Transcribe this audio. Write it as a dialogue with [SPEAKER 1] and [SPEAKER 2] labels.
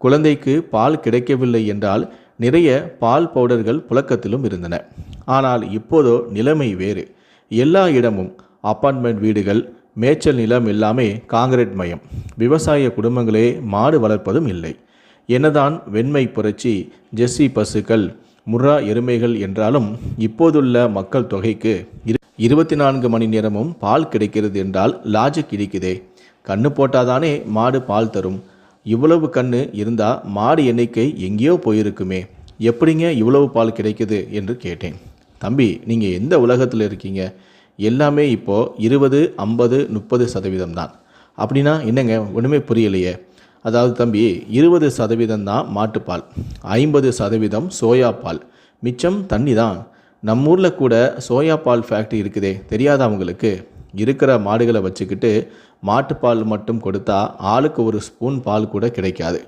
[SPEAKER 1] குழந்தைக்கு பால் கிடைக்கவில்லை என்றால் நிறைய பால் பவுடர்கள் புழக்கத்திலும் இருந்தன. ஆனால் இப்போதோ நிலைமை வேறு. எல்லா இடமும் அப்பார்ட்மெண்ட் வீடுகள், மேய்ச்சல் நிலம் எல்லாமே காங்கிரீட் மயம். விவசாய குடும்பங்களே மாடு வளர்ப்பதும் இல்லை. என்னதான் வெண்மை புரட்சி, ஜெர்சி பசுக்கள், முர்ரா எருமைகள் என்றாலும் இப்போதுள்ள மக்கள் தொகைக்கு 24 மணி நேரமும் பால் கிடைக்கிறது என்றால் லாஜிக் இருக்குதே. கண்ணு போட்டாதானே மாடு பால் தரும். இவ்வளவு கண்ணு இருந்தால் மாடு எண்ணிக்கை எங்கேயோ போயிருக்குமே, எப்படிங்க இவ்வளவு பால் கிடைக்குது என்று கேட்டேன். தம்பி, நீங்கள் எந்த உலகத்தில் இருக்கீங்க? எல்லாமே இப்போது 20, 50, 30% தான். அப்படின்னா என்னங்க, ஒன்றுமே புரியலையே. அதாவது தம்பி, 20% தான் மாட்டுப்பால், 50% சோயா பால், மிச்சம் தண்ணி தான். நம்ம ஊரில் கூட சோயா பால் ஃபேக்ட்ரி இருக்குதே, தெரியாதா உங்களுக்கு? இருக்கிற மாடுகளை வச்சுக்கிட்டு மாட்டுப்பால் மட்டும் கொடுத்தா ஆளுக்கு ஒரு ஸ்பூன் பால் கூட கிடைக்காது.